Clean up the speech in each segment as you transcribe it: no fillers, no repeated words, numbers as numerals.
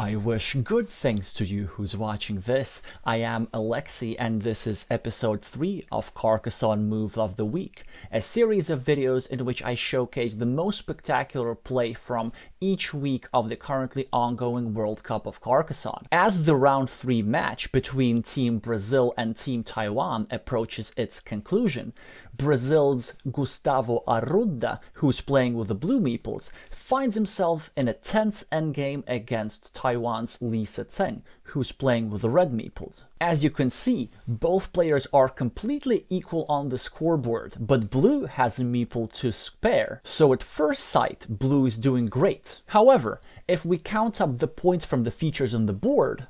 I wish good things to you who's watching this. I am Alexey and this is episode 3 of Carcassonne Move of the Week, a series of videos in which I showcase the most spectacular play from each week of the currently ongoing World Cup of Carcassonne. As the round 3 match between Team Brazil and Team Taiwan approaches its conclusion, Brazil's Gustavo Arruda, who's playing with the Blue Meeples, finds himself in a tense endgame against Taiwan's Lisa Tseng, who's playing with the Red Meeples. As you can see, both players are completely equal on the scoreboard, but Blue has a Meeple to spare, so at first sight, Blue is doing great. However, if we count up the points from the features on the board,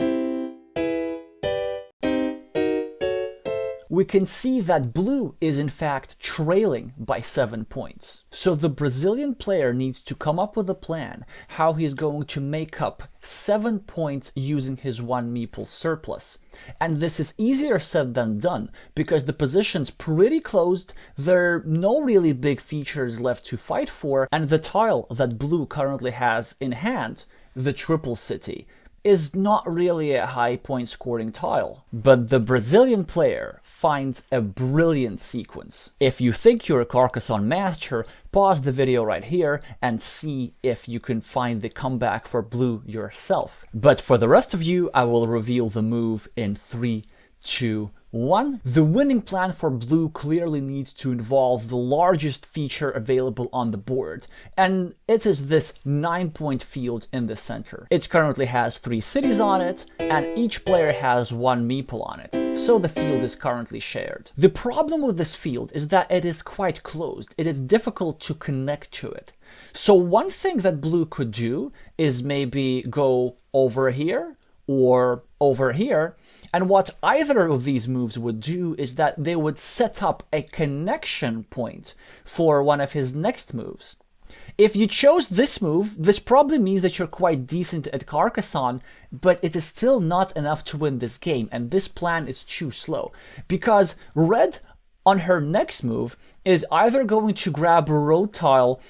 we can see that Blue is in fact trailing by 7 points. So the Brazilian player needs to come up with a plan how he's going to make up 7 points using his 1 Meeple surplus. And this is easier said than done, because the position's pretty closed, there are no really big features left to fight for, and the tile that Blue currently has in hand, the Triple City, is not really a high point scoring tile. But the Brazilian player finds a brilliant sequence. If you think you're a Carcassonne master, pause the video right here and see if you can find the comeback for Blue yourself. But for the rest of you, I will reveal the move in 3, 2, 1. The winning plan for Blue clearly needs to involve the largest feature available on the board, and it is this 9-point field in the center. It currently has 3 cities on it, and each player has 1 Meeple on it, so the field is currently shared. The problem with this field is that it is quite closed. It is difficult to connect to it. So one thing that Blue could do is maybe go over here or over here, and what either of these moves would do is that they would set up a connection point for one of his next moves. If you chose this move, this probably means that you're quite decent at Carcassonne, but it is still not enough to win this game, and this plan is too slow, because Red, on her next move, is either going to grab a road tile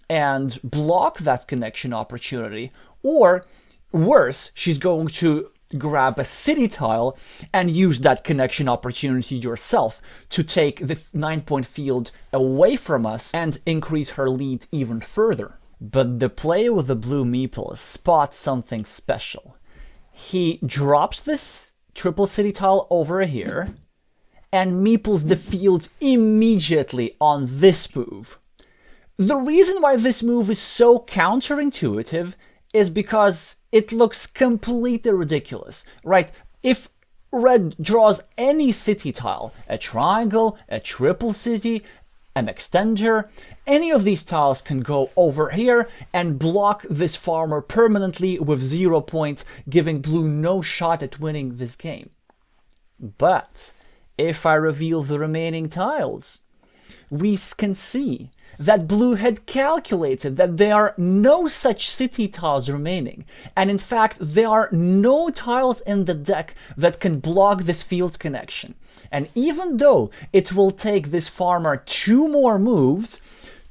and block that connection opportunity, or worse, she's going to grab a city tile and use that connection opportunity yourself to take the 9-point field away from us and increase her lead even further. But the player with the Blue Meeple spots something special. He drops this triple city tile over here and Meeples the field immediately on this move. The reason why this move is so counterintuitive is because it looks completely ridiculous, right? If Red draws any city tile, a triangle, a triple city, an extender, any of these tiles can go over here and block this farmer permanently with 0 points, giving Blue no shot at winning this game. But if I reveal the remaining tiles, we can see that Blue had calculated that there are no such city tiles remaining, and in fact there are no tiles in the deck that can block this field connection. And even though it will take this farmer 2 more moves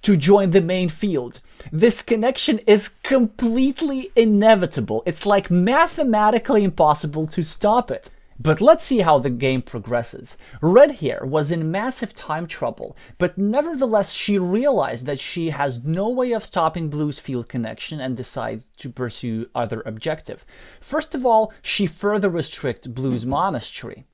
to join the main field, this connection is completely inevitable. It's like mathematically impossible to stop it. But let's see how the game progresses. Red here was in massive time trouble, but nevertheless she realized that she has no way of stopping Blue's field connection and decides to pursue other objective. First of all, she further restricts Blue's monastery.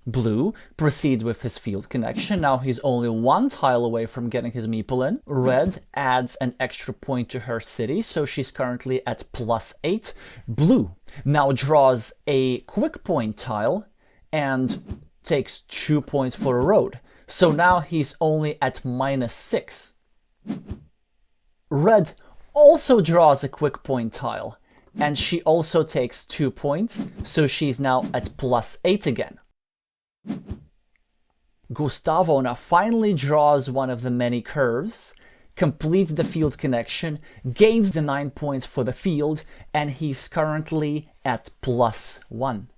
Blue proceeds with his field connection. Now he's only 1 tile away from getting his Meeple in. Red adds an extra point to her city, so she's currently at +8. Blue now draws a quick point tile and takes 2 points for a road. So now he's only at -6. Red also draws a quick point tile, and she also takes 2 points, so she's now at +8 again. Gustavo now finally draws one of the many curves, completes the field connection, gains the 9 points for the field, and he's currently at +1.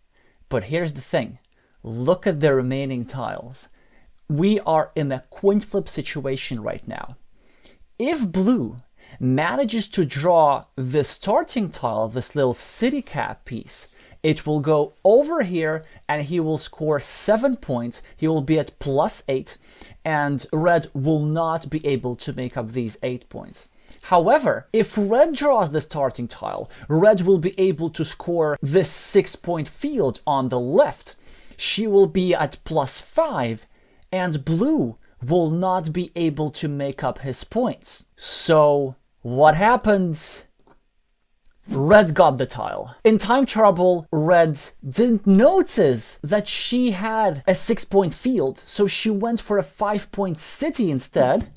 But here's the thing, look at the remaining tiles. We are in a coin flip situation right now. If Blue manages to draw the starting tile, this little city cap piece, it will go over here and he will score 7 points. He will be at +8, and red will not be able to make up these 8 points. However, if red draws the starting tile, red will be able to score this 6-point field on the left. She will be at +5, and blue will not be able to make up his points. So what happens? Red got the tile. In time trouble, red didn't notice that she had a 6-point field, so she went for a 5-point city instead.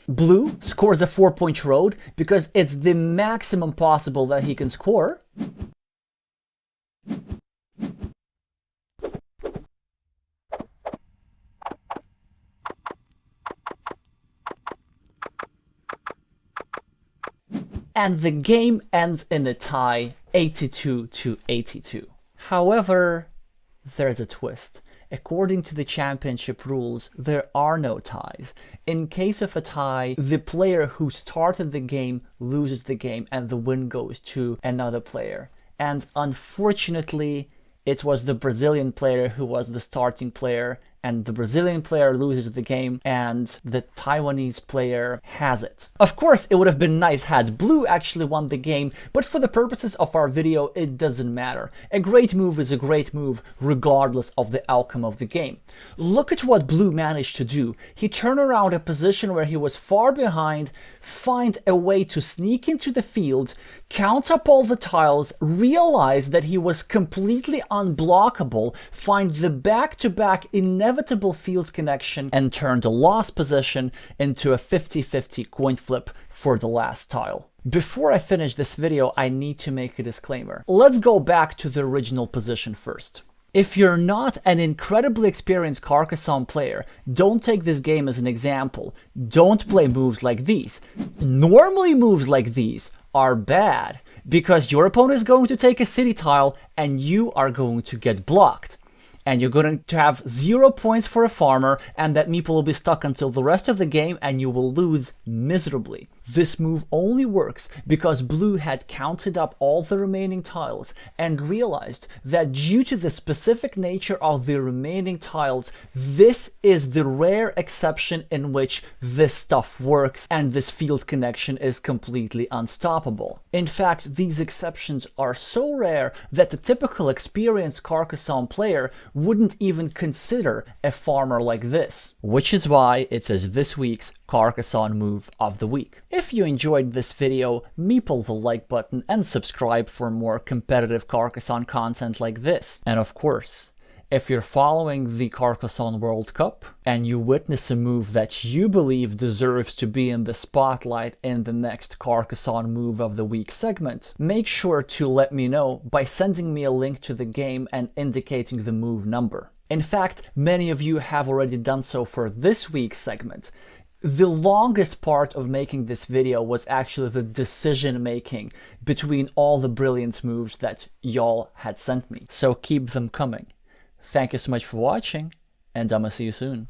Blue scores a 4-point road because it's the maximum possible that he can score. And the game ends in a tie, 82-82. However, there's a twist. According to the championship rules, there are no ties. In case of a tie, the player who started the game loses the game and the win goes to another player. And unfortunately, it was the Brazilian player who was the starting player, and the Brazilian player loses the game and the Taiwanese player has it. Of course, it would have been nice had blue actually won the game, but for the purposes of our video, it doesn't matter. A great move is a great move regardless of the outcome of the game. Look at what blue managed to do. He turned around a position where he was far behind, find a way to sneak into the field, count up all the tiles, realize that he was completely unblockable, find the back-to-back inevitable fields connection, and turn the lost position into a 50-50 coin flip for the last tile. Before I finish this video, I need to make a disclaimer. Let's go back to the original position first. If you're not an incredibly experienced Carcassonne player, don't take this game as an example. Don't play moves like these. Normally moves like these are bad because your opponent is going to take a city tile and you are going to get blocked. And you're going to have 0 points for a farmer, and that meeple will be stuck until the rest of the game and you will lose miserably. This move only works because blue had counted up all the remaining tiles and realized that due to the specific nature of the remaining tiles, this is the rare exception in which this stuff works and this field connection is completely unstoppable. In fact, these exceptions are so rare that the typical experienced Carcassonne player wouldn't even consider a farmer like this, which is why it is this week's Carcassonne move of the week. If you enjoyed this video, meeple the like button and subscribe for more competitive Carcassonne content like this. And of course, if you're following the Carcassonne World Cup and you witness a move that you believe deserves to be in the spotlight in the next Carcassonne Move of the Week segment, make sure to let me know by sending me a link to the game and indicating the move number. In fact, many of you have already done so for this week's segment. The longest part of making this video was actually the decision making between all the Brilliance moves that y'all had sent me. So keep them coming. Thank you so much for watching, and I'ma see you soon.